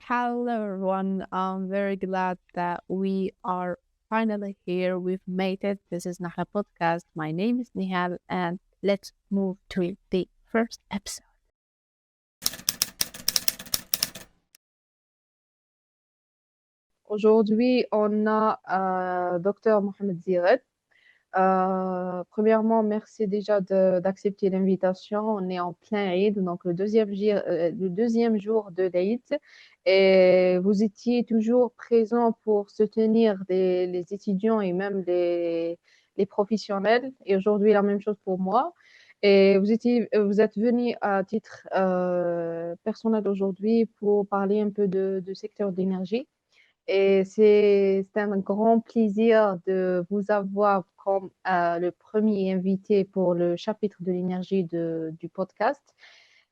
Hello, everyone. I'm very glad that we are finally here. We've made it. This is Nahla Podcast. My name is Nihal, and let's move to the first episode. Aujourd'hui, on a Dr Mohamed Zired. Premièrement, merci déjà d'accepter l'invitation. On est en plein Eid, donc le deuxième jour de l'Eid. Et vous étiez toujours présent pour soutenir les étudiants et même les professionnels. Et aujourd'hui, la même chose pour moi. Et vous êtes venu à titre personnel aujourd'hui pour parler un peu du secteur de l'énergie. Et c'est un grand plaisir de vous avoir comme le premier invité pour le chapitre de l'énergie du podcast.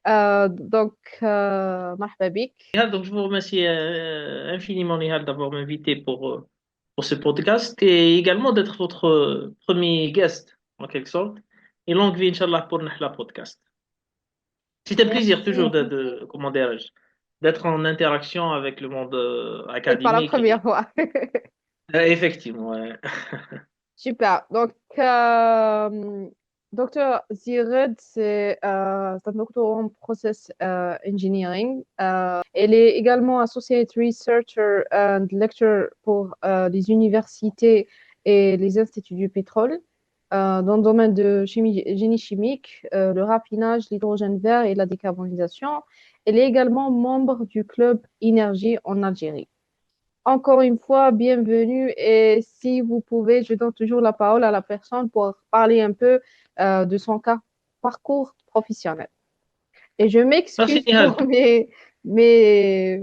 Donc, مرحبا بك. Nihal, donc je vous remercie infiniment, Nihal, d'avoir m'invité pour ce podcast et également d'être votre premier guest, en quelque sorte. Et longue vie, Inch'Allah, pour Nahla Podcast. C'est un plaisir toujours Merci. comment dirais-je, d'être en interaction avec le monde C'est pas la académique. première fois. Effectivement, ouais. Super. Donc, Dr. Zired, c'est un doctorat en process engineering. Elle est également associate researcher and lecturer pour les universités et les instituts du pétrole dans le domaine de génie chimique, le raffinage, l'hydrogène vert et la décarbonisation. Elle est également membre du club Énergie en Algérie. Encore une fois, bienvenue. Et si vous pouvez, je donne toujours la parole à la personne pour parler un peu de son parcours professionnel. Et je Merci, m'excuse Nihal. pour mes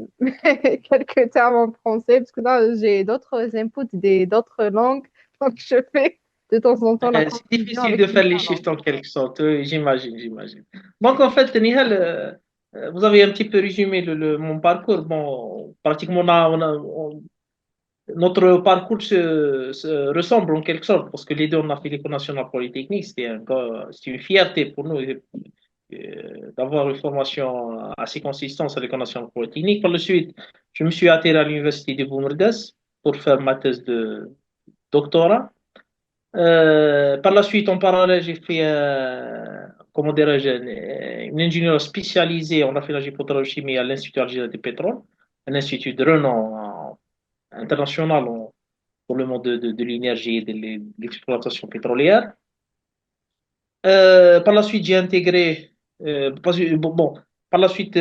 quelques termes en français, parce que là, j'ai d'autres inputs d'autres langues. Donc, je fais de temps en temps la C'est confusion difficile avec de une faire les langue. shifts en quelque sorte, j'imagine, j'imagine. Donc en fait, Nihal, vous avez un petit peu résumé mon parcours. Bon, pratiquement, notre parcours se ressemble en quelque sorte, parce que les deux, on a fait l'École nationale polytechnique. C'est une fierté pour nous d'avoir une formation assez consistante à l'École nationale polytechnique. Par la suite, je me suis atterri à l'Université de Boumerdès pour faire ma thèse de doctorat. Par la suite, en parallèle, j'ai fait, comment dirais-je, une ingénierie spécialisée en raffinage et pétrochimie à l'Institut algérien du pétrole, un institut de renom international pour le monde de l'énergie et de l'exploitation pétrolière. Par la suite, j'ai intégré, par la suite,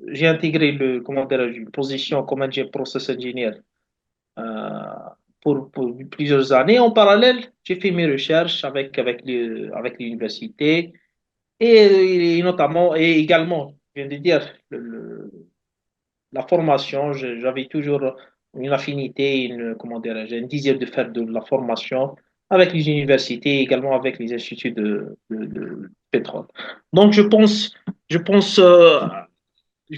j'ai intégré comment dirais-je, une position comme process engineer euh, pour plusieurs années. En parallèle, j'ai fait mes recherches avec l'université et notamment, et également, je viens de dire, la formation. J'avais toujours une affinité, comment dirais-je, un désir de faire de la formation avec les universités et également avec les instituts de pétrole. Donc, je pense, je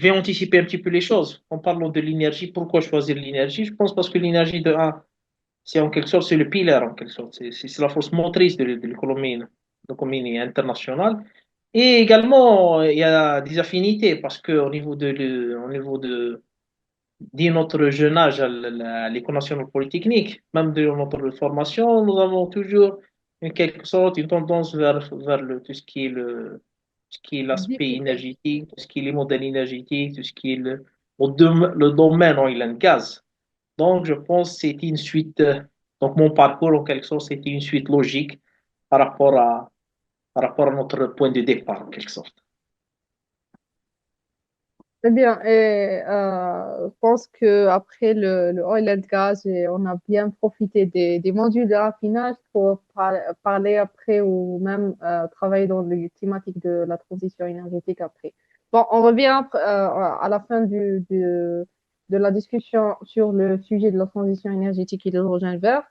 vais anticiper un petit peu les choses. En parlant de l'énergie, pourquoi choisir l'énergie? Je pense parce que l'énergie de un, c'est en quelque sorte, c'est le pilier en quelque sorte, c'est la force motrice de l'économie internationale. Et également, il y a des affinités parce qu'au niveau au niveau dès notre jeune âge à l'École nationale polytechnique, même de notre formation, nous avons toujours en quelque sorte une tendance vers tout ce qui est tout ce qui est l'aspect énergétique, tout ce qui est les modèles énergétiques, tout ce qui est le domaine oil and gas. Donc, je pense que c'était une suite, donc mon parcours en quelque sorte, c'était une suite logique par rapport par rapport à notre point de départ en quelque sorte. Très bien. Et je pense que après le oil and gas, on a bien profité des modules de raffinage pour parler après ou même travailler dans les thématiques de la transition énergétique après. Bon, on revient à la fin de la discussion sur le sujet de la transition énergétique et de l'hydrogène vert.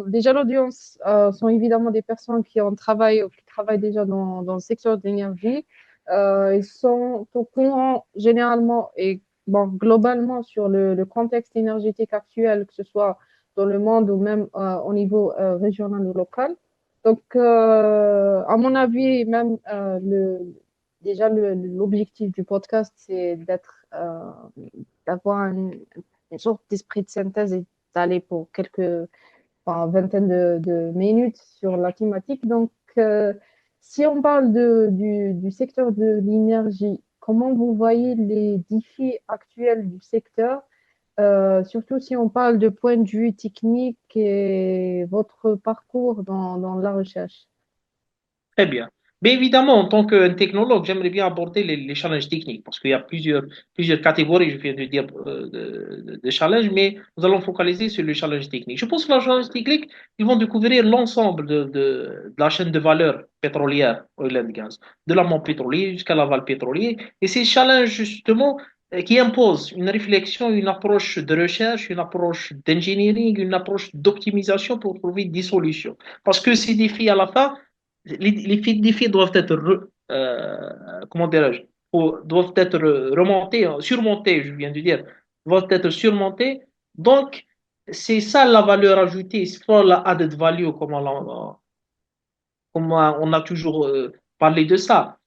Déjà l'audience sont évidemment des personnes qui ont travaillé ou qui travaillent déjà dans le secteur de l'énergie. Ils sont au courant généralement et bon, globalement sur le contexte énergétique actuel, que ce soit dans le monde ou même au niveau régional ou local. Donc, à mon avis, même déjà, l'objectif du podcast, c'est d'avoir une sorte d'esprit de synthèse et d'aller pour enfin, vingtaine de minutes sur la thématique. Donc, si on parle du secteur de l'énergie, comment vous voyez les défis actuels du secteur, surtout si on parle de point de vue technique et votre parcours dans la recherche? Très bien. Bien évidemment, en tant que technologue, j'aimerais bien aborder les challenges techniques parce qu'il y a plusieurs catégories, je viens de dire, de challenges, mais nous allons focaliser sur le challenge technique. Je pense que le challenge technique, ils vont découvrir l'ensemble de la chaîne de valeur pétrolière, oil and gas, de l'amont pétrolier jusqu'à l'aval pétrolier. Et ces challenges, justement, qui imposent une réflexion, une approche de recherche, une approche d'engineering, une approche d'optimisation pour trouver des solutions. Parce que ces défis, à la fin, les défis doivent être, comment dirais-je, doivent être remontés, surmontés, je viens de dire, doivent être surmontés. Donc, c'est ça la valeur ajoutée, c'est pas la added value, comme on a toujours parlé de ça.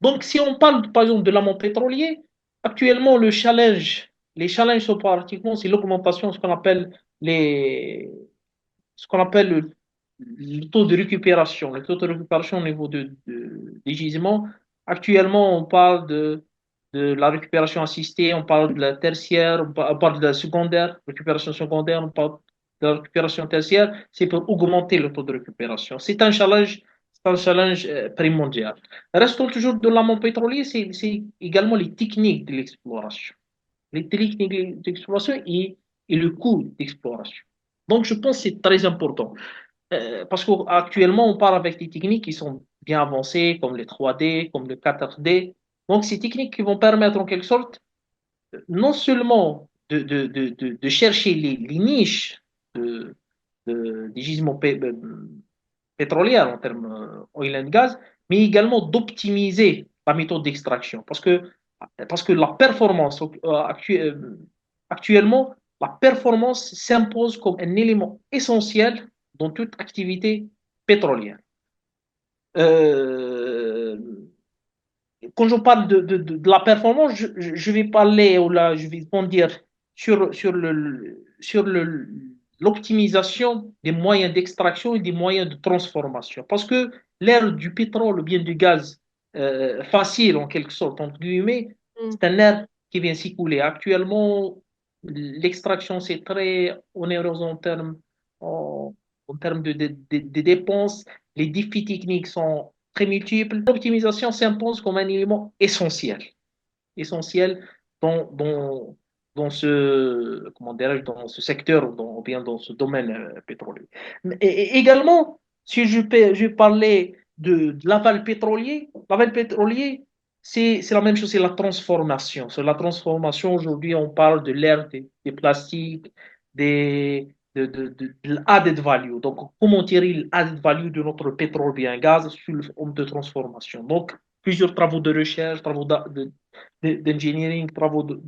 Donc, si on parle, par exemple, de l'amont pétrolier, actuellement, les challenges sont pratiquement, c'est l'augmentation, ce qu'on appelle le taux de récupération. Le taux de récupération au niveau des gisements. Actuellement, on parle de la récupération assistée, on parle de la tertiaire, on parle de la secondaire, récupération secondaire, on parle de la récupération tertiaire. C'est pour augmenter le taux de récupération. C'est un challenge primordial. Restons toujours de l'amont pétrolier, c'est également les techniques de l'exploration. Les techniques d'exploration et le coût d'exploration. Donc, je pense que c'est très important. Parce qu'actuellement, on parle avec des techniques qui sont bien avancées, comme les 3D, comme le 4D. Donc, ces techniques qui vont permettre en quelque sorte, non seulement de chercher les niches des gisements pétroliers en termes oil and gas, mais également d'optimiser la méthode d'extraction. Parce que la performance, actuellement, la performance s'impose comme un élément essentiel dans toute activité pétrolière. Euh, Quand je parle de la performance, je vais parler, ou là, je vais dire sur l'optimisation des moyens d'extraction et des moyens de transformation. Parce que l'ère du pétrole ou bien du gaz facile, en quelque sorte, entre guillemets, Mm. c'est un ère qui vient s'écouler. Actuellement, l'extraction, c'est très onéreuse en termes de dépenses. Les défis techniques sont très multiples. L'optimisation s'impose comme un élément essentiel dans, dans, comment dans ce secteur, ou bien dans ce domaine pétrolier. Et également, si je parlais de l'aval pétrolier, c'est la même chose, c'est la transformation. C'est la transformation, aujourd'hui, on parle de l'ère des plastiques, de l'added value. Donc, comment tirer l'added value de notre pétrole bien gaz sur le forme de transformation. Donc, plusieurs travaux de recherche, travaux d'engineering, travaux de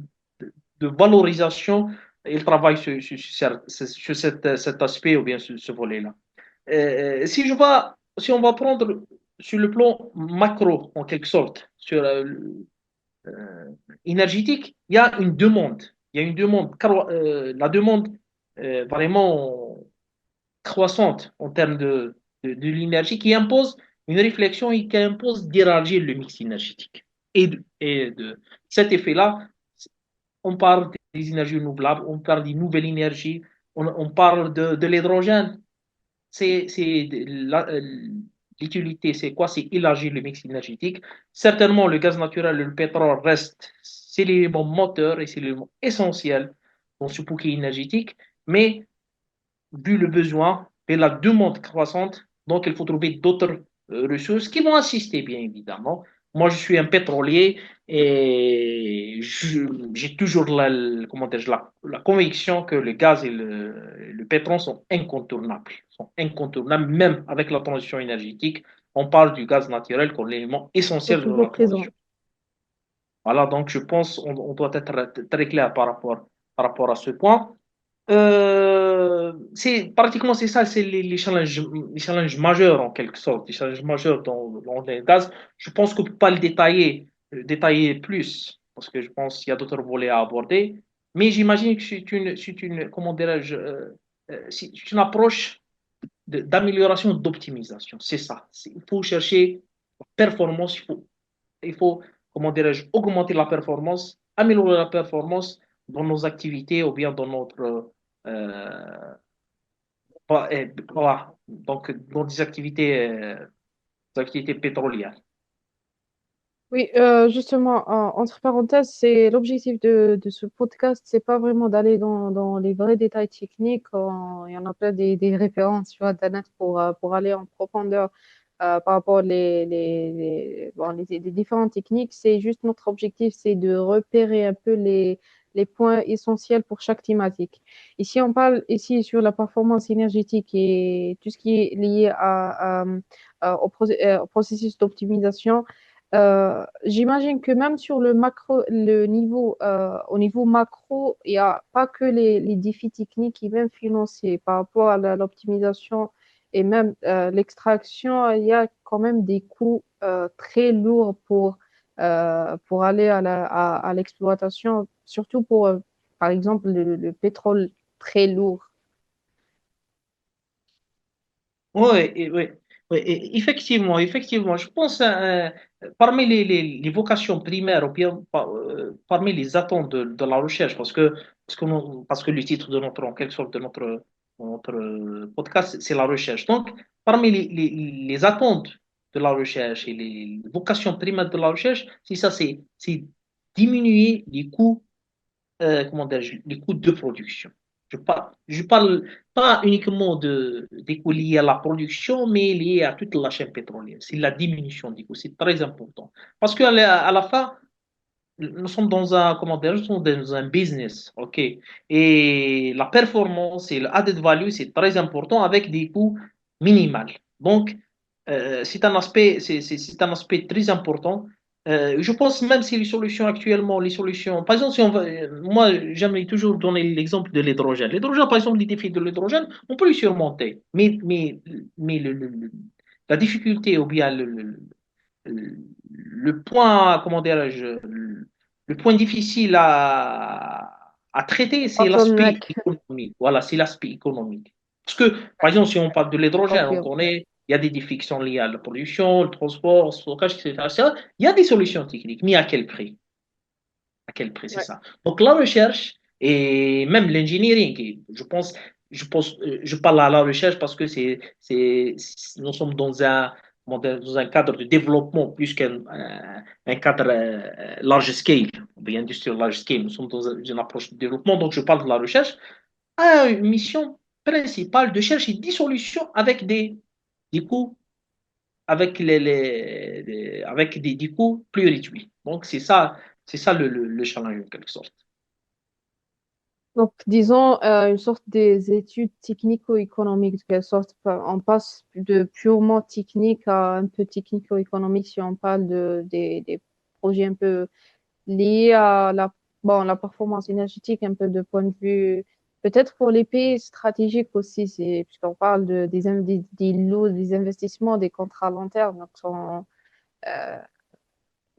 valorisation. Il travaille sur cet aspect ou bien sur ce volet-là. Si on va prendre sur le plan macro, en quelque sorte, sur énergétique, il y a une demande. Il y a une demande, la demande vraiment croissante en termes de l'énergie qui impose une réflexion et qui impose d'élargir le mix énergétique. Et de cet effet-là, on parle des énergies renouvelables, on parle des nouvelles énergies, on parle de l'hydrogène. C'est l'utilité, c'est quoi? C'est élargir le mix énergétique. Certainement, le gaz naturel et le pétrole restent, c'est l'élément moteur et c'est l'élément essentiel dans ce bouquet énergétique. Mais vu le besoin et la demande croissante, donc il faut trouver d'autres ressources qui vont assister, bien évidemment. Moi, je suis un pétrolier et j'ai toujours comment dire, la conviction que le gaz et le pétrole sont incontournables. Sont incontournables, même avec la transition énergétique. On parle du gaz naturel comme l'élément Ils sont essentiel de la toujours présents. transition. Voilà, donc je pense qu'on doit être très clair par rapport à ce point. c'est pratiquement c'est ça, c'est les challenges majeurs en quelque sorte, les challenges majeurs dans les gaz. Je pense qu'on ne peut pas le détailler plus parce que je pense qu'il y a d'autres volets à aborder. Mais j'imagine que comment dirais-je, c'est une approche d'amélioration, d'optimisation. C'est ça. Il faut chercher la performance, il faut, comment dirais-je, augmenter la performance, améliorer la performance dans nos activités ou bien dans notre voilà. Donc, dans des activités pétrolières. Oui, justement, entre parenthèses, c'est l'objectif de ce podcast, c'est pas vraiment d'aller dans les vrais détails techniques. Il y en a plein des références sur Internet pour aller en profondeur par rapport bon, les différentes techniques. C'est juste notre objectif, c'est de repérer un peu les points essentiels pour chaque thématique. Ici, on parle ici sur la performance énergétique et tout ce qui est lié au processus d'optimisation. J'imagine que même sur le niveau, au niveau macro, il n'y a pas que les défis techniques et même financiers par rapport à l'optimisation et même l'extraction, il y a quand même des coûts très lourds pour aller à l'exploitation, surtout pour, par exemple, le pétrole très lourd. Oui, oui, oui, effectivement, effectivement. Je pense parmi les vocations primaires ou bien parmi les attentes de la recherche, parce que le titre de notre, en quelque sorte, de notre podcast, c'est la recherche. Donc, parmi les attentes de la recherche et les vocations primaires de la recherche, c'est ça, c'est diminuer les coûts comment dire, les coûts de production. Je parle pas uniquement des coûts liés à la production, mais liés à toute la chaîne pétrolière. C'est la diminution des coûts, c'est très important. Parce qu'à la fin, nous sommes dans un, comment dire, nous sommes dans un business, ok? Et la performance et le added value, c'est très important avec des coûts minimaux. Donc, c'est un aspect très important. Je pense même si les solutions actuellement, les solutions, par exemple, si on va, moi, j'aimerais toujours donner l'exemple de l'hydrogène. L'hydrogène, par exemple, les défis de l'hydrogène, on peut les surmonter. Mais la difficulté ou bien le point, comment dirais-je, le point difficile à traiter, c'est l'aspect Bottleneck. économique. Voilà, c'est l'aspect économique. Parce que, par exemple, si on parle de l'hydrogène, Ok, on connaît, il y a des défis qui sont liés à la pollution, le transport, le stockage, etc., etc. Il y a des solutions techniques, mais à quel prix? À quel prix, c'est ouais. ça. Donc, la recherche et même l'engineering, je parle à la recherche parce que nous sommes dans un cadre de développement plus qu'un cadre large scale, ou bien industriel large scale. Nous sommes dans une approche de développement, donc je parle de la recherche a une mission principale de chercher des solutions avec des coûts, avec avec des coûts plus réduits. Donc, c'est ça le challenge en quelque sorte. Donc, disons, une sorte des études technico-économiques, de quelle sorte on passe de purement technique à un peu technico-économique si on parle des projets un peu liés à la performance énergétique, un peu de point de vue, peut-être pour les pays stratégiques aussi, puisqu'on parle des lots, des investissements, des contrats à long terme. Donc, euh,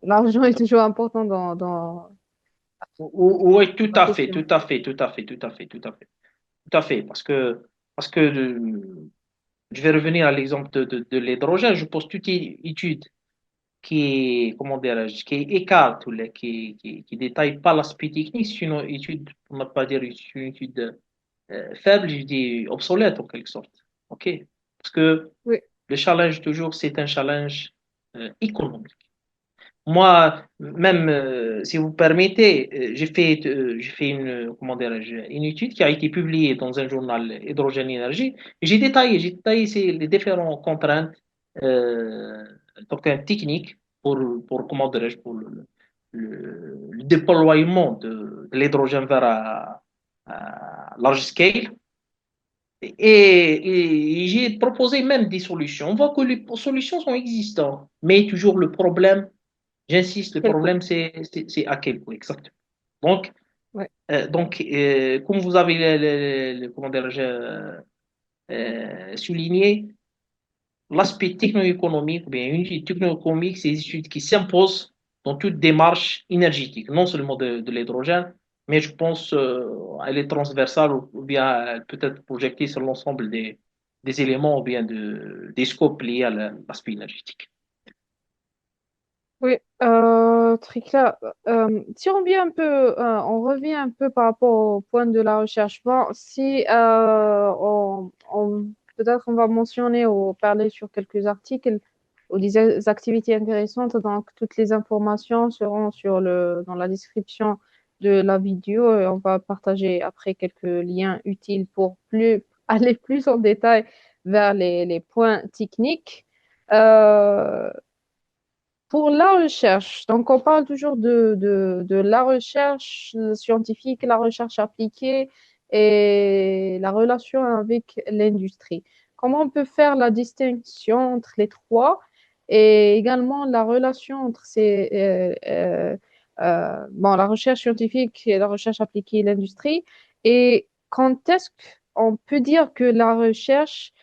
l'argent est toujours important Oui, tout la à fait, question. tout à fait, tout à fait, tout à fait, tout à fait, tout à fait, parce que je vais revenir à l'exemple de l'hydrogène. Je pose toute étude qui, comment dirais-je, qui écarte ou qui détaille pas l'aspect technique, c'est une étude, pour ne pas dire une étude faible, je dis obsolète en quelque sorte. OK? Parce que Oui, le challenge, toujours, c'est un challenge économique. Moi, même si vous permettez, j'ai fait comment dirais-je, une étude qui a été publiée dans un journal Hydrogène Énergie. J'ai détaillé les différentes contraintes euh, donc, techniques comment dirais-je, pour le déploiement de l'hydrogène vers à large scale. Et j'ai proposé même des solutions. On voit que les solutions sont existantes, mais toujours le problème. J'insiste, le quel coût? problème, c'est à quel coût exactement. Donc, Ouais. Donc, comme vous avez comment dirais-je, souligné, l'aspect techno-économique, ou bien une étude techno-économique, c'est des études qui s'imposent dans toute démarche énergétique, non seulement de l'hydrogène, mais je pense elle est transversale ou bien elle peut être projetée sur l'ensemble des éléments ou bien des scopes liés à l'aspect énergétique. Oui, très clair. Si on revient un peu, on revient un peu par rapport au point de la recherche. Bon, si peut-être on va mentionner ou parler sur quelques articles ou des activités intéressantes. Donc, toutes les informations seront dans la description de la vidéo et on va partager après quelques liens utiles pour aller plus en détail vers les points techniques. Euh, pour la recherche, donc on parle toujours de la recherche scientifique, la recherche appliquée et la relation avec l'industrie. Comment on peut faire la distinction entre les trois et également la relation entre bon, la recherche scientifique et la recherche appliquée et l'industrie et quand est-ce qu'on peut dire que la recherche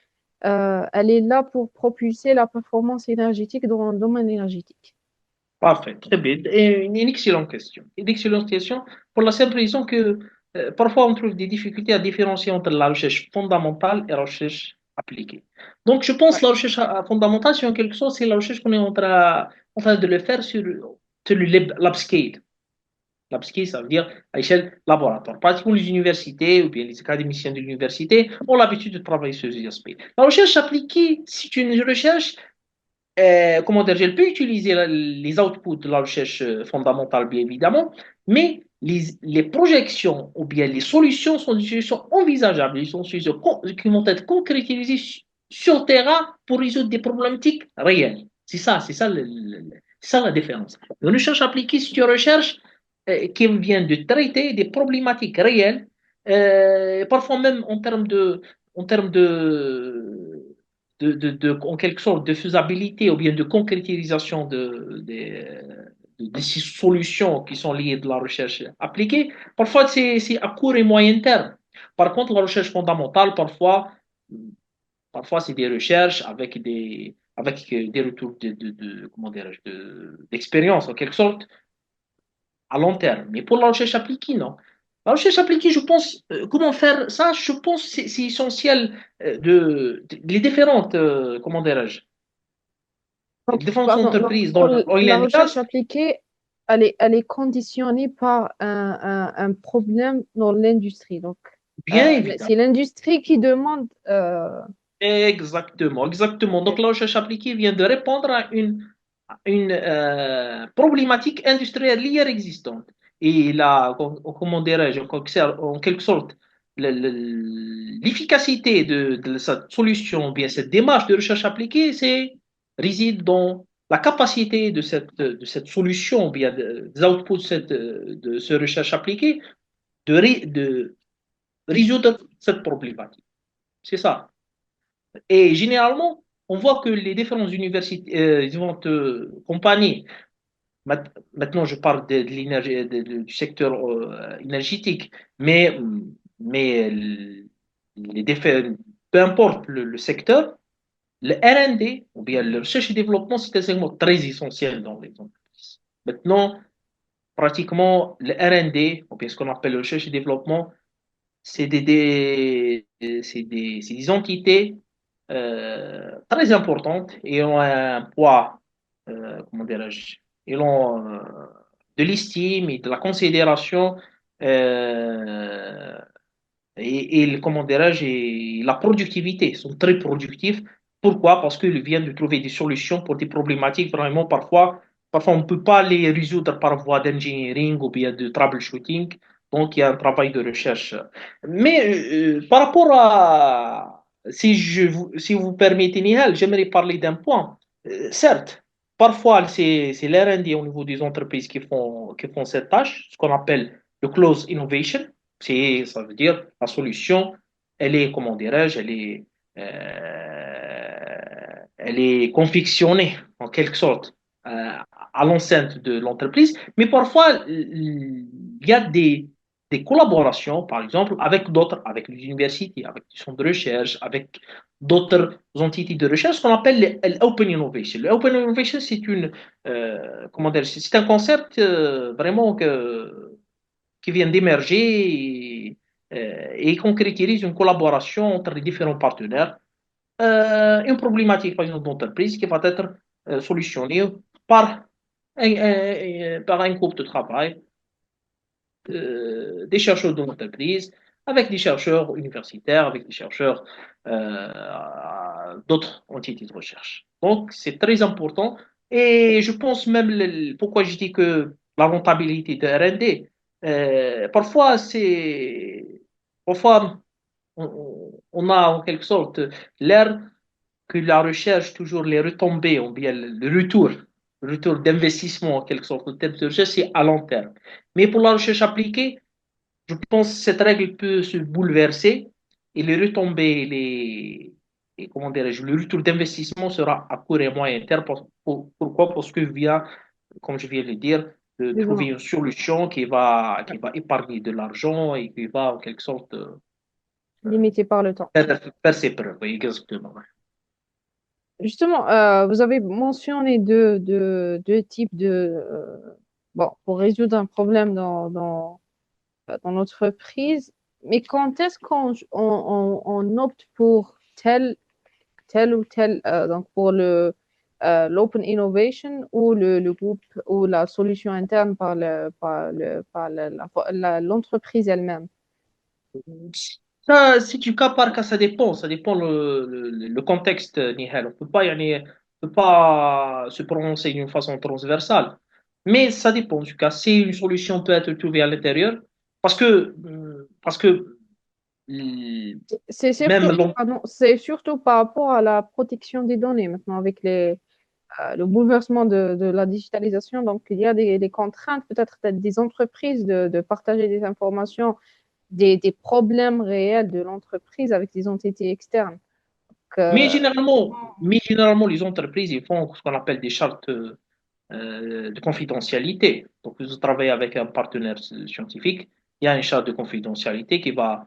elle est là pour propulser la performance énergétique dans le domaine énergétique. Parfait, très bien. Et une excellente question. Une excellente question pour la simple raison que parfois on trouve des difficultés à différencier entre la recherche fondamentale et la recherche appliquée. Donc, je pense Ouais. que la recherche fondamentale, c'est en quelque sorte, c'est la recherche qu'on est en train de le faire sur le l'upscale. L'upscale, ça veut dire à échelle laboratoire. Pratiquement les universités ou bien les académiciens de l'université ont l'habitude de travailler sur ces aspects. La recherche appliquée, c'est une recherche comment dire, elle peut utiliser les outputs de la recherche fondamentale, bien évidemment, mais les projections ou bien les solutions sont des solutions envisageables, ils sont des solutions qui vont être concrétisées sur le terrain pour résoudre des problématiques réelles. C'est ça la différence. Une recherche appliquée, c'est une recherche qui vient de traiter des problématiques réelles, parfois même en termes en quelque sorte de faisabilité ou bien de concrétisation de ces solutions qui sont liées de la recherche appliquée, parfois c'est à court et moyen terme. Par contre, la recherche fondamentale, parfois c'est des recherches avec des retours comment d'expérience en quelque sorte à long terme. Mais pour la recherche appliquée, non. La recherche appliquée, je pense, comment faire ça, je pense que c'est essentiel les différentes, comment dirais-je, les Donc, différentes pardon, entreprises dans l'oil la and recherche gas, appliquée, elle est conditionnée par un problème dans l'industrie. Donc, bien c'est évidemment. l'industrie qui demande. Exactement, exactement. Donc Ok. la recherche appliquée vient de répondre à une problématique industrielle hier existante. Et là, comment dirais-je, en quelque sorte, l'efficacité de cette solution, ou bien cette démarche de recherche appliquée, réside dans la capacité de cette solution, ou bien des outputs de cette recherche appliquée, de résoudre cette problématique. C'est ça. Et généralement, on voit que les différentes universités, différentes compagnies, maintenant je parle de l'énergie, du secteur énergétique, mais peu importe le secteur, le R&D, ou bien le recherche et développement, c'est un segment très essentiel dans les entreprises. Maintenant, pratiquement, le R&D, ou bien ce qu'on appelle le recherche et développement, c'est des entités très importantes et ont un poids, comment dirais-je, ils ont de l'estime et de la considération euh, comment dirais-je, et la productivité. Ils sont très productifs. Pourquoi? Parce qu'ils viennent de trouver des solutions pour des problématiques vraiment parfois on ne peut pas les résoudre par voie d'engineering ou bien de troubleshooting. Donc il y a un travail de recherche. Mais par rapport à, si vous permettez, Nihal, j'aimerais parler d'un point. Certes, parfois c'est l'R&D au niveau des entreprises qui font cette tâche, ce qu'on appelle le close innovation. Ça veut dire la solution, elle est, comment dirais-je, elle est confectionnée en quelque sorte à l'enceinte de l'entreprise, mais parfois il y a des collaborations, par exemple, avec d'autres, avec les universités, avec des centres de recherche, avec d'autres entités de recherche, ce qu'on appelle l'open innovation. L'open innovation, comment dire, c'est un concept vraiment qui vient d'émerger et concrétise une collaboration entre les différents partenaires. Une problématique, par exemple, d'entreprise qui va être solutionnée par par un groupe de travail des chercheurs de l'entreprise, avec des chercheurs universitaires, avec des chercheurs d'autres entités de recherche. Donc, c'est très important. Et je pense même, pourquoi je dis que la rentabilité de R&D, parfois, on a en quelque sorte l'air que la recherche, toujours les retombées, ou bien le retour d'investissement en quelque sorte, le terme de recherche, c'est à long terme. Mais pour la recherche appliquée, je pense que cette règle peut se bouleverser et les retombées, et comment dirais-je, le retour d'investissement sera à court et moyen terme. Pourquoi? Parce que vient, comme je viens de le dire, de trouver Disons, une solution qui va épargner de l'argent et qui va en quelque sorte limité par le temps. faire ses preuves. Oui, exactement. Justement, vous avez mentionné deux types bon, pour résoudre un problème dans l'entreprise, mais quand est-ce on opte pour tel ou tel, donc pour l'open innovation ou le groupe ou la solution interne par l'entreprise elle-même? Ça, c'est du cas par cas, ça dépend. Ça dépend le contexte, Nihal. On peut pas se prononcer d'une façon transversale. Mais ça dépend du cas. Si une solution peut être trouvée à l'intérieur, parce que C'est même surtout, pardon, c'est surtout par rapport à la protection des données maintenant avec le bouleversement de la digitalisation. Donc, il y a des contraintes peut-être des entreprises de partager des informations, des problèmes réels de l'entreprise avec des entités externes. Donc, mais généralement, les entreprises, ils font ce qu'on appelle des chartes de confidentialité. Donc, vous travaillez avec un partenaire scientifique, il y a une charte de confidentialité qui va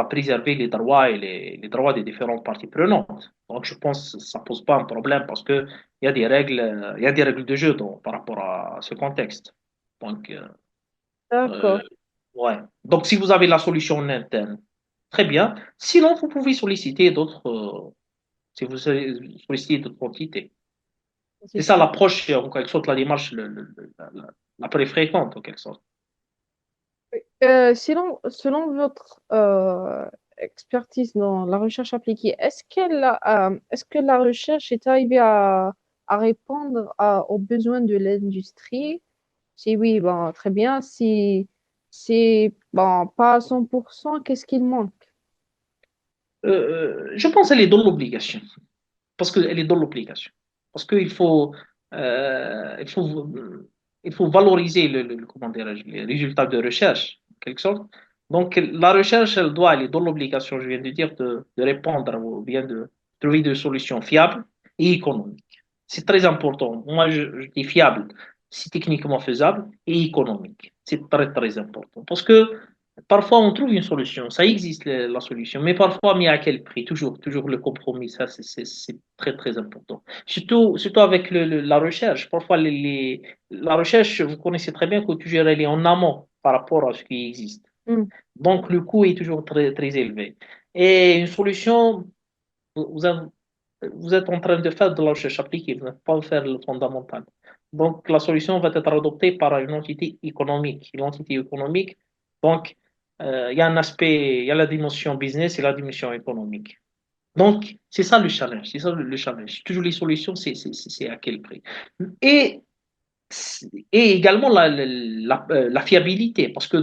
préserver les droits et les droits des différentes parties prenantes. Donc, je pense que ça ne pose pas un problème parce que il y a des règles de jeu par rapport à ce contexte. Donc, euh, d'accord. ouais. Donc, si vous avez la solution en interne, très bien. Sinon, vous pouvez solliciter si vous sollicitez d'autres entités. C'est C'est ça sûr. l'approche, en quelque sorte, la démarche la plus fréquente, en quelque sorte. Selon votre expertise dans la recherche appliquée, est-ce que la recherche est arrivée à répondre aux besoins de l'industrie? Si oui, bon, très bien. Si bon, pas à 100%, qu'est-ce qu'il manque? Je pense qu'elle est dans l'obligation, parce qu'elle est dans l'obligation. Parce qu'il faut, euh, il faut, il faut valoriser comment dirais-je, les résultats de recherche, en quelque sorte. Donc, la recherche, elle est dans l'obligation, je viens de dire, de répondre ou bien de trouver des solutions fiables et économiques. C'est très important. Moi, je dis fiable, c'est techniquement faisable et économique. C'est très, très important. Parce que parfois, on trouve une solution, ça existe la solution, mais parfois, mais à quel prix? Toujours le compromis, ça, c'est très, très important. Surtout avec la recherche. Parfois, la recherche, vous connaissez très bien que toujours elle est en amont par rapport à ce qui existe. Hmm, Donc, le coût est toujours très, très élevé. Et une solution, vous, avez- vous êtes en train de faire de la recherche appliquée, vous n'êtes pas faire le fondamental. Donc, la solution va être adoptée par une entité économique. L'entité économique, donc, il y a un aspect, il y a la dimension business et la dimension économique. Donc, c'est ça le challenge, c'est ça le challenge. Toujours les solutions, c'est à quel prix. Et, et également la fiabilité, parce que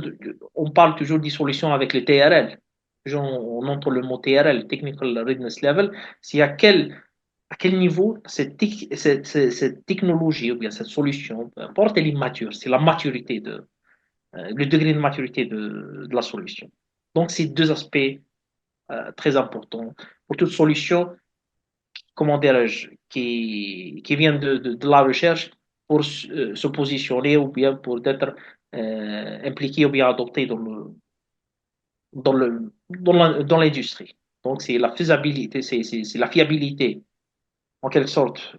on parle toujours des solutions avec les TRL. On entend le mot TRL, Technical Readiness Level, c'est à quel niveau cette technologie ou bien cette solution, peu importe, elle est mature. C'est la maturité le degré de maturité de la solution. Donc, c'est deux aspects très importants pour toute solution, comment dirais-je, qui vient de la recherche pour se positionner ou bien pour être impliqués ou bien adoptés dans l'industrie. Donc, c'est la faisabilité, c'est la fiabilité, en quelque sorte,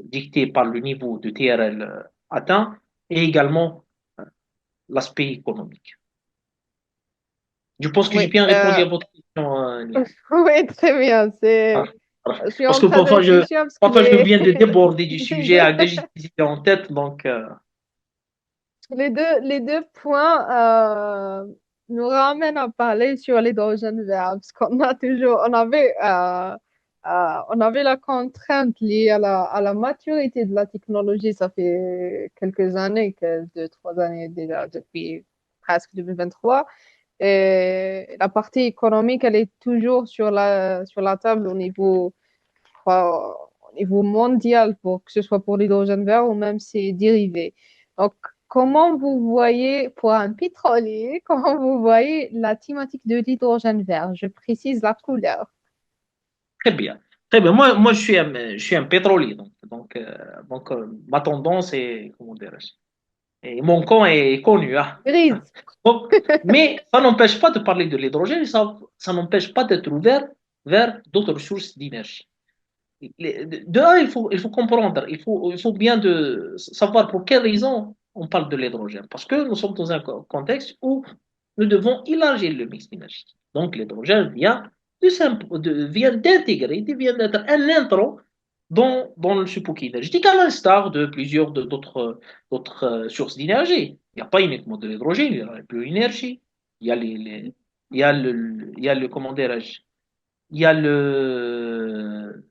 dictée par le niveau de TRL atteint et également l'aspect économique. Je pense que j'ai Oui, bien répondu à votre question, Nia. oui, très bien. Ah, voilà. Je suis Parce en que train de réfléchir parce que parfois je viens de déborder du sujet avec des idées en tête, donc les deux points nous ramènent à parler sur l'hydrogène vert parce qu'on a toujours, on avait la contrainte liée à la maturité de la technologie. Ça fait quelques années, deux, trois années déjà, depuis presque 2023. Et la partie économique, elle est toujours sur la table je crois, au niveau mondial, pour que ce soit pour l'hydrogène vert ou même ses dérivés. Donc, comment vous voyez, pour un pétrolier, comment vous voyez la thématique de l'hydrogène vert? Je précise la couleur. très bien. Très bien. Moi je suis un pétrolier, ma tendance est, comment dirais-je, et mon camp est connu. Hein. Grise. Donc, mais ça n'empêche pas de parler de l'hydrogène, ça n'empêche pas d'être ouvert vers d'autres sources d'énergie. De un, il faut comprendre, il faut bien savoir pour quelles raisons on parle de l'hydrogène. Parce que nous sommes dans un contexte où nous devons élargir le mix d'énergie. Donc l'hydrogène vient d'intégrer, vient d'être un intrant dans le support énergétique, à l'instar de plusieurs d'autres sources d'énergie. Il n'y a pas uniquement de l'hydrogène, il y a la bioénergie, il y a il y a le, comment dirais-je, il y a le,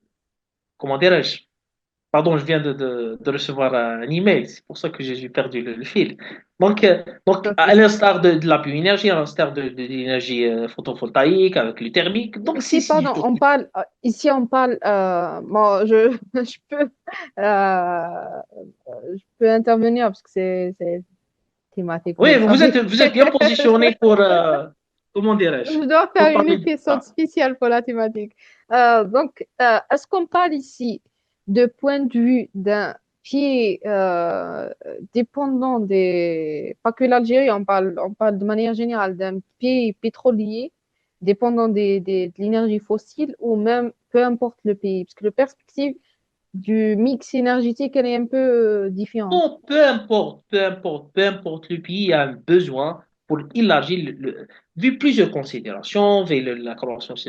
comment dirais-je, pardon, je viens de recevoir un email, c'est pour ça que j'ai perdu le fil. Donc, Pas de à souci. l'instar de la bioénergie, à l'instar de l'énergie photovoltaïque avec le thermique, donc Ici, c'est du pardon, tout. on parle, ici, on parle, bon, je peux intervenir parce que c'est thématique, vous Oui, le savez. vous êtes bien positionné pour, comment dirais-je, Je dois pour faire une parler de épisode ça. spécial pour la thématique. Est-ce qu'on parle ici de point de vue d'un pays dépendant pas que l'Algérie, on parle de manière générale d'un pays pétrolier dépendant de l'énergie fossile ou même peu importe le pays, parce que la perspective du mix énergétique, elle est un peu différente. Non, peu importe le pays a un besoin pour élargir, vu plusieurs considérations, vu la croissance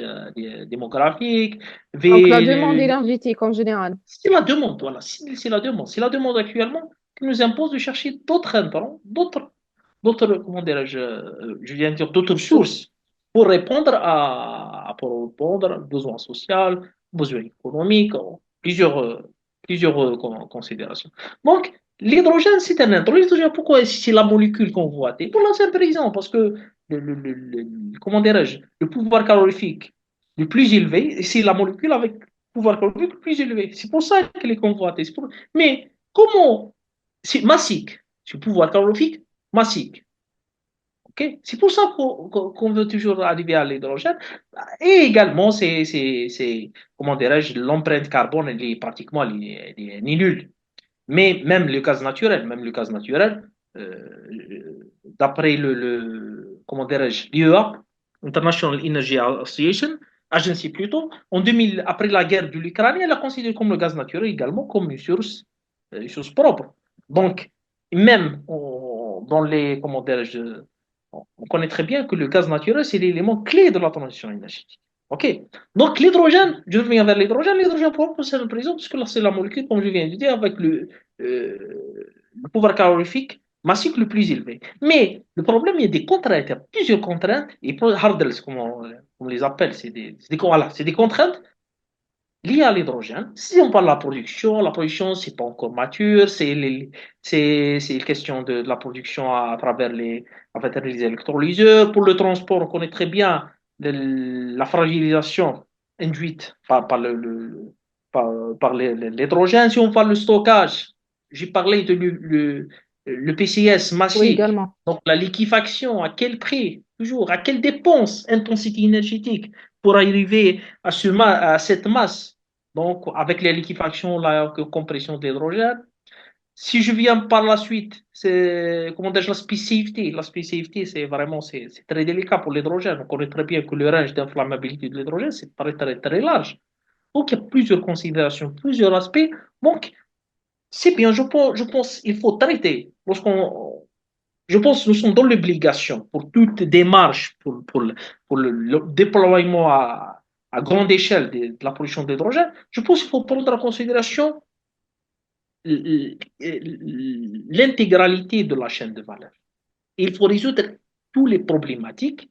démographique, Donc, la vu demande énergétique en général. c'est la demande, voilà, c'est la demande. C'est la demande actuellement qui nous impose de chercher d'autres intrants, comment dirais-je, je viens de dire d'autres sources pour répondre aux besoins sociaux, besoins économiques, plusieurs considérations. Donc, l'hydrogène, c'est un intrant. L'hydrogène, pourquoi c'est la molécule qu'on voit? Et pour la simple raison, parce que comment dirais-je, le pouvoir calorifique le plus élevé, c'est la molécule avec pouvoir calorifique plus élevé. C'est pour ça qu'elle est convoitée. Mais comment c'est massique, c'est pouvoir calorifique massique. Okay? C'est pour ça qu'on veut toujours arriver à l'hydrogène. Et également, comment dirais-je, l'empreinte carbone, elle est pratiquement elle est nulle. Mais même le gaz naturel, d'après comment dirais-je, l'IEA, International Energy Association, Agency plutôt, en 2000, après la guerre de l'Ukraine, elle a considéré comme le gaz naturel également comme une source propre. Donc, même dans les, comment dirais-je, on connaît très bien que le gaz naturel, c'est l'élément clé de la transition énergétique. OK? Donc, l'hydrogène, je reviens vers l'hydrogène propre, c'est une prison, parce que là, c'est la molécule, comme je viens de dire, avec le pouvoir calorifique massif le plus élevé. Mais le problème, il y a des contraintes, il y a plusieurs contraintes, et hurdles, comme on les appelle, voilà, c'est des contraintes liées à l'hydrogène. Si on parle de la production, c'est pas encore mature, c'est une question de la production à travers les électrolyseurs. Pour le transport, on connaît très bien la fragilisation induite par l'hydrogène. Si on parle de stockage, j'ai parlé de le PCS Oui, massique. également. Donc, la liquéfaction, à quel prix, toujours, à quelle dépense, intensité énergétique pour arriver à cette masse. Donc, avec la liquéfaction, la compression de l'hydrogène. Si je viens par la suite, c'est, comment dire, l'aspect safety. L'aspect safety, c'est vraiment, c'est très délicat pour l'hydrogène. On connaît très bien que le range d'inflammabilité de l'hydrogène, c'est très, très, très large. Donc, il y a plusieurs considérations, plusieurs aspects. Donc, c'est bien, je pense il faut traiter. Je pense que nous sommes dans l'obligation pour toute démarche, pour le déploiement à grande échelle de la production d'hydrogène. Je pense qu'il faut prendre en considération l'intégralité de la chaîne de valeur. Il faut résoudre toutes les problématiques.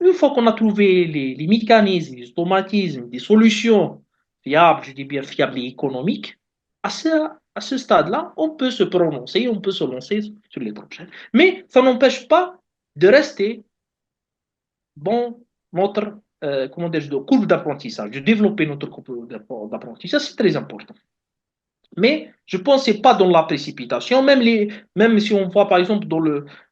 Une fois qu'on a trouvé les mécanismes, les automatismes, des solutions fiables, je dis bien fiables et économiques, à ce, à ce stade-là, on peut se prononcer, on peut se lancer sur les projets. Mais ça n'empêche pas de rester dans notre comment dire, de courbe d'apprentissage, de développer notre courbe d'apprentissage, c'est très important. Mais je ne pensais pas dans la précipitation, même si on voit par exemple dans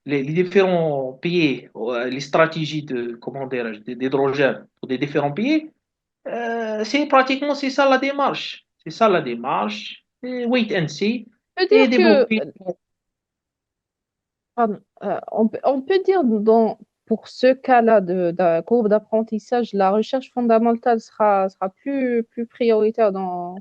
les différents pays, les stratégies de, comment d'hydrogène pour des différents pays, c'est pratiquement c'est ça la démarche. C'est ça la démarche. Et wait and see On peut et dire que, développer. pardon, on peut dire pour ce cas-là de la courbe d'apprentissage, la recherche fondamentale sera plus prioritaire dans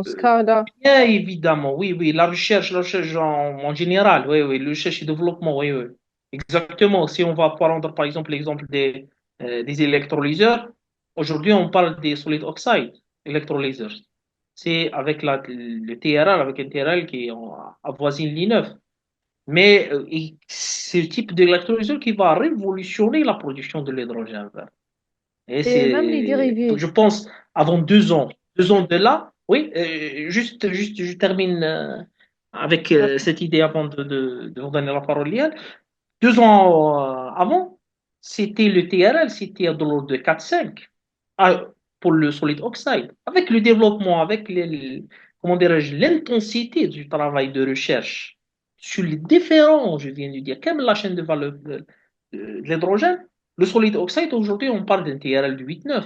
ce cas-là. Bien évidemment, oui, oui, la recherche en général, oui, oui, la recherche et développement, oui, oui. Exactement. Si on va prendre par exemple l'exemple des électrolyseurs, aujourd'hui on parle des solid oxide électrolyseurs. C'est avec le TRL, avec un TRL qui avoisine l'I9. Mais c'est le type d'électrolyseur qui va révolutionner la production de l'hydrogène vert. Et Et même les c'est, dérivés. je pense, avant 2 ans de là, oui, juste, je termine avec D'accord. cette idée avant de vous donner la parole, Liane. 2 ans avant, c'était le TRL, c'était de l'ordre de 4-5 pour le solid oxide. Avec le développement, avec comment dirais-je, l'intensité du travail de recherche sur les différents, je viens de dire, comme la chaîne de valeur de l'hydrogène, le solid oxide, aujourd'hui, on parle d'un TRL de 8-9.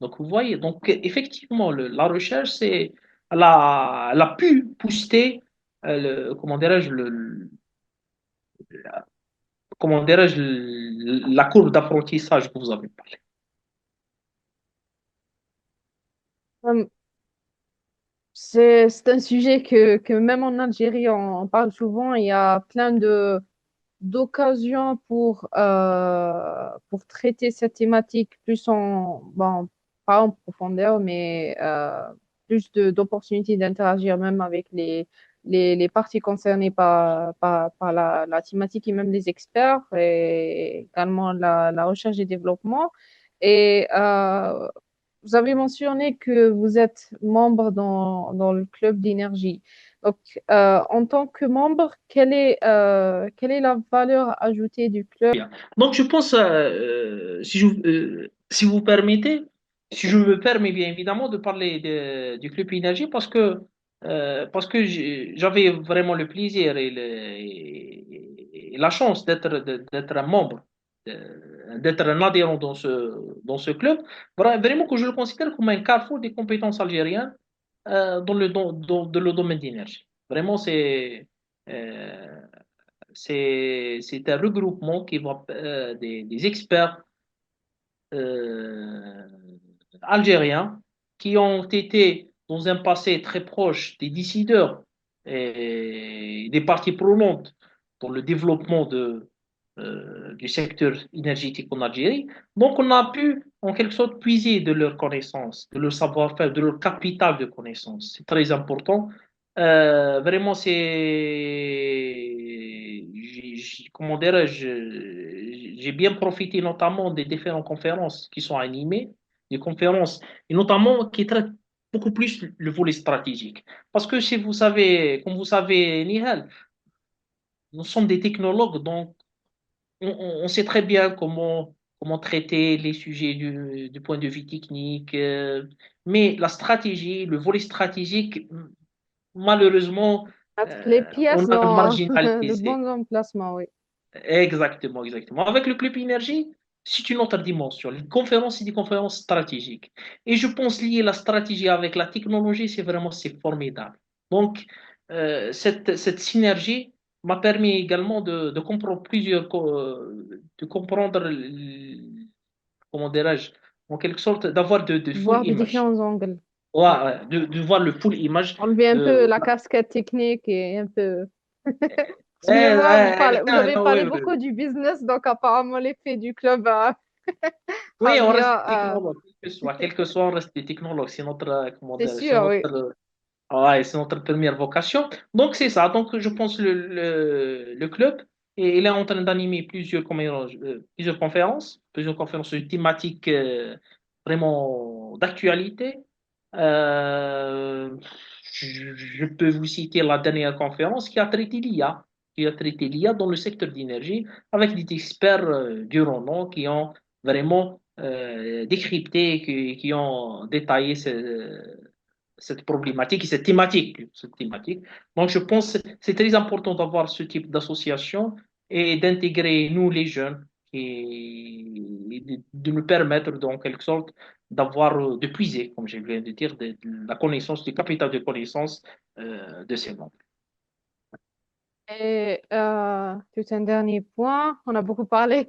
Donc, vous voyez, donc effectivement, la recherche, elle a pu booster, comment dirais-je, comment dirais-je, la courbe d'apprentissage que vous avez parlé. Hum, c'est un sujet que même en Algérie, on parle souvent. Il y a plein d'occasions pour traiter cette thématique plus bon, pas en profondeur, mais plus d'opportunités d'interagir même avec les parties concernées par la thématique et même les experts et également la recherche et développement. Et vous avez mentionné que vous êtes membre dans le club d'énergie. Donc, en tant que membre, quelle est la valeur ajoutée du club? Bien. Donc, je pense, si vous permettez, si je me permets bien évidemment de parler du Club Énergie parce que j'avais vraiment le plaisir et la chance d'être un membre, d'être un adhérent dans ce club, vraiment que je le considère comme un carrefour des compétences algériennes dans le domaine d'énergie. Vraiment, euh, c'est un regroupement qui va des experts euh, algériens qui ont été dans un passé très proche des décideurs et des parties prenantes dans le développement du secteur énergétique en Algérie. Donc, on a pu, en quelque sorte, puiser de leurs connaissances, de leur savoir-faire, de leur capital de connaissances. C'est très important. Vraiment, comment dirais-je, j'ai bien profité notamment des différentes conférences qui sont animées, des conférences, et notamment qui traitent beaucoup plus le volet stratégique. Parce que si vous savez, comme vous savez, Nihal, nous sommes des technologues, donc on sait très bien comment traiter les sujets du point de vue technique, mais la stratégie, le volet stratégique, malheureusement, Mettre les on pièces a dans le marginalisé. bon emplacement, oui. Exactement, exactement. Avec le club énergie, c'est une autre dimension. Les conférences, c'est des conférences stratégiques. Et je pense lier la stratégie avec la technologie, c'est vraiment, c'est formidable. Donc, cette synergie m'a permis également de comprendre de comprendre, comment dirais-je, en quelque sorte, d'avoir de full Voir de image. différents angles. Ouais, Ouais. ouais, de voir le full image Enlever un peu de. la casquette technique et un peu. Parce que je vois, vous avez Non, oui, parlé oui, beaucoup oui. du business, donc apparemment l'effet du club Oui, a on reste bien. des technologues, quel que soit, on reste des technologues. C'est notre, comment C'est dire, sûr, oui. ouais, c'est notre première vocation. Donc, c'est ça. Donc, je pense le club, et il est en train d'animer plusieurs conférences thématiques vraiment d'actualité. Euh, je peux vous citer la dernière conférence qui a traité l'IA dans le secteur d'énergie avec des experts du renom qui ont vraiment décrypté, qui ont détaillé cette problématique et cette thématique. Donc, je pense que c'est très important d'avoir ce type d'association et d'intégrer nous, les jeunes, et de nous permettre, en quelque sorte, de puiser, comme je viens de dire, de la connaissance, du capital de connaissance de ces membres. Et tout un dernier point, on a beaucoup parlé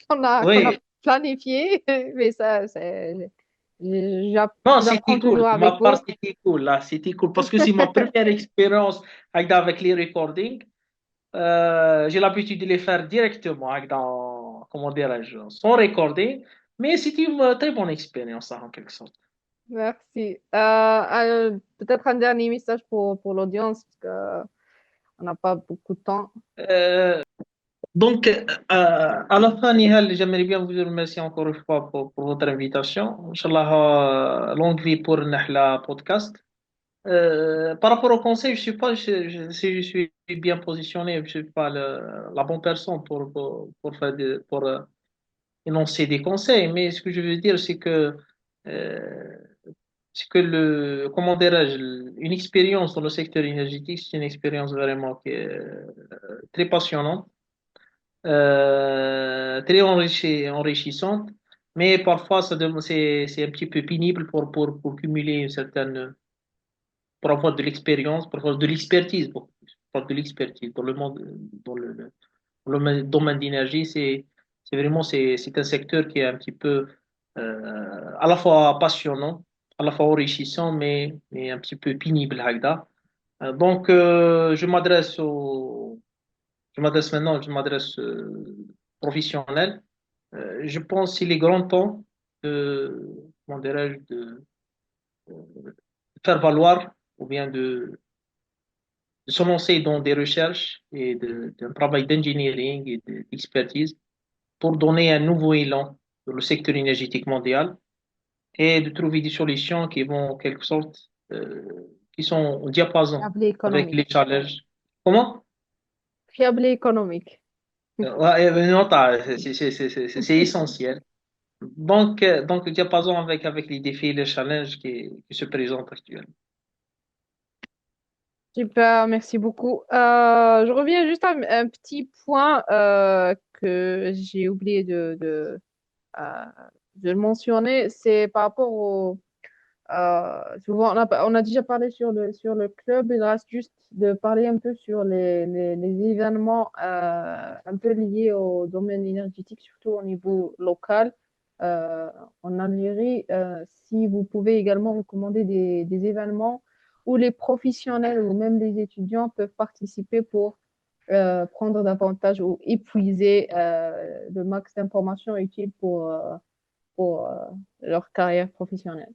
qu'on a Oui, planifié, mais ça, non, c'était j'apprends cool. toujours De ma avec part, vous. c'était cool. Là, c'était cool parce que c'est ma première expérience avec les recordings. J'ai l'habitude de les faire directement comment dirais-je, sans recorder, mais c'était une très bonne expérience, ça, en quelque sorte. Merci. Peut-être un dernier message pour l'audience, parce que on n'a pas beaucoup de temps. Euh, donc, à la fin, Nihal, j'aimerais bien vous remercier encore une fois pour votre invitation. Inch'Allah, longue vie pour Nahla Podcast. Par rapport au conseil, je suis pas, si je suis bien positionné, je suis pas la bonne personne pour faire pour énoncer des conseils, mais ce que je veux dire, euh, c'est que comment dirais-je, une expérience dans le secteur énergétique, c'est une expérience vraiment qui est très passionnante, très enrichissante, mais parfois c'est un petit peu pénible pour cumuler une certaine, pour avoir de l'expérience, pour avoir de l'expertise, pour avoir de l'expertise dans le monde, dans le domaine d'énergie, c'est vraiment, c'est un secteur qui est un petit peu à la fois passionnant, à la fois enrichissant, mais un petit peu pénible, Haïda. Donc, je m'adresse professionnel. Je pense qu'il est grand temps comment dirais-je, de faire valoir ou bien de se lancer dans des recherches et d'un travail d'engineering et d'expertise pour donner un nouveau élan dans le secteur énergétique mondial et de trouver des solutions qui vont, en quelque sorte, qui sont au diapason Fiable et avec les économique. challenges. Comment? Fiable et économique. Ouais, non, c'est essentiel. Donc, le diapason avec les défis et les challenges qui se présentent actuellement. Super, merci beaucoup. Je reviens juste à un petit point que j'ai oublié euh, de le mentionner, c'est par rapport au. Souvent, on a déjà parlé sur le club, il reste juste de parler un peu sur les événements un peu liés au domaine énergétique, surtout au niveau local. Euh, En Algérie, si vous pouvez également recommander des événements où les professionnels ou même les étudiants peuvent participer pour prendre davantage ou épuiser le max d'informations utiles pour leur carrière professionnelle.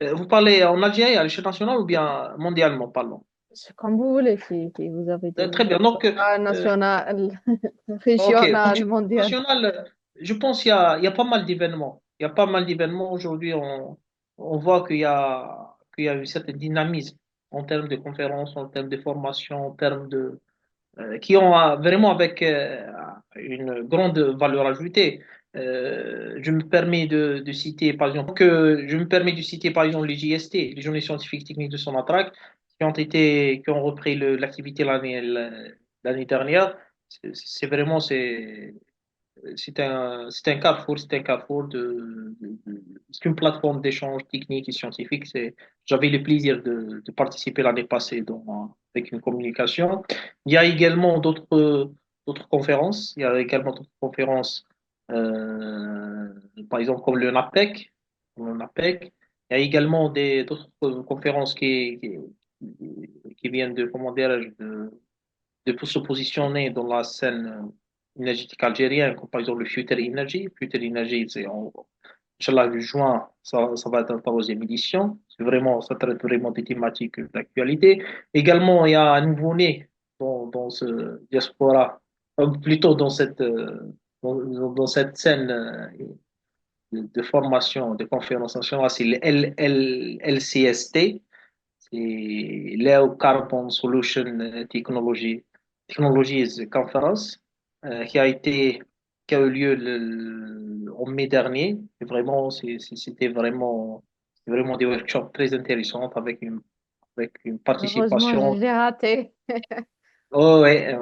Vous parlez en Algérie à l'échelle nationale ou bien mondialement parlant? C'est comme vous voulez, si vous avez Très des bien. Donc, national, ok. Donc, régional, sur le mondial. national, je pense il y a pas mal d'événements. Il y a pas mal d'événements. Aujourd'hui, on voit qu'il y a un certain dynamisme en termes de conférences, en termes de formation, en termes qui ont vraiment avec une grande valeur ajoutée. Je me permets de citer, par exemple, je me permets de citer, par exemple, les JST, les Journées scientifiques techniques de Sonatrach, qui ont repris l'activité l'année dernière. C'est vraiment, c'est un carrefour c'est une plateforme d'échange technique et scientifique. J'avais le plaisir de participer l'année passée avec une communication. Il y a également d'autres conférences. Il y a également d'autres conférences, euh, par exemple comme le NAPEC. Il y a également d'autres conférences qui viennent comment dirais-je, de se positionner dans la scène énergétique algérienne, comme par exemple le Future Energy. Future Energy, Inch'Allah, le juin, ça va être la troisième édition. Ça traite vraiment des thématiques d'actualité. Également, il y a un nouveau-né dans ce diaspora, plutôt dans cette scène de formation, de conférence nationale, c'est le LCST, c'est Low Carbon Solution Technologies Conference, qui a été, qui a eu lieu en mai dernier. Et vraiment, c'était vraiment des workshops très intéressants avec une Malheureusement, je participation. l'ai raté. Oh, ouais,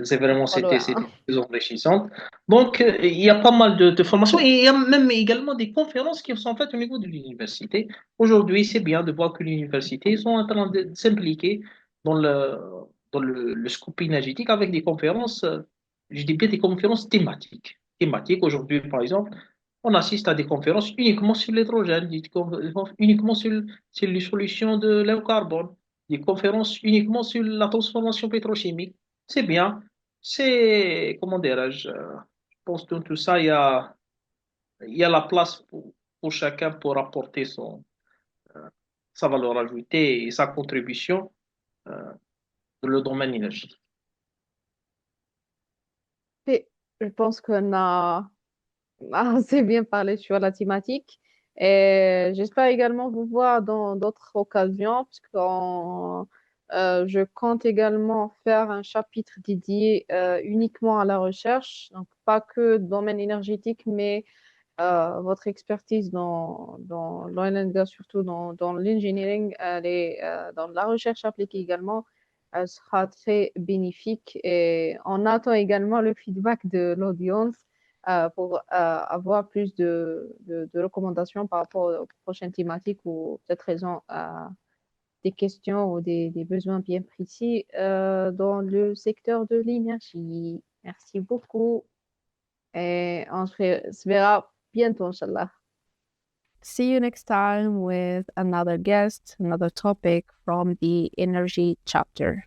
c'est vraiment, Trop loin. c'était très enrichissant. Donc, il y a pas mal de formations et il y a même également des conférences qui sont faites au niveau de l'université. Aujourd'hui, c'est bien de voir que l'université sont en train de s'impliquer dans le scope énergétique avec des conférences, je dis bien des conférences thématiques. Thématiques. Aujourd'hui, par exemple, on assiste à des conférences uniquement sur l'hydrogène, uniquement sur les solutions de carbone, des conférences uniquement sur la transformation pétrochimique. C'est bien. Comment dirais-je, je pense que dans tout ça, il y a la place pour chacun pour apporter sa valeur ajoutée et sa contribution euh, dans le domaine énergétique. Et je pense qu'on a assez bien parlé sur la thématique. Et j'espère également vous voir dans d'autres occasions, parce que je compte également faire un chapitre dédié uniquement à la recherche, donc pas que domaine énergétique, mais votre expertise dans l'oil and gas, surtout dans l'engineering, dans la recherche appliquée également, elle sera très bénéfique. Et on attend également le feedback de l'audience pour avoir plus de recommandations par rapport aux prochaines thématiques ou peut-être raison des questions ou des besoins bien précis dans le secteur de l'énergie. Merci beaucoup et on se verra bientôt, Inch'Allah. See you next time with another guest, another topic from the energy chapter.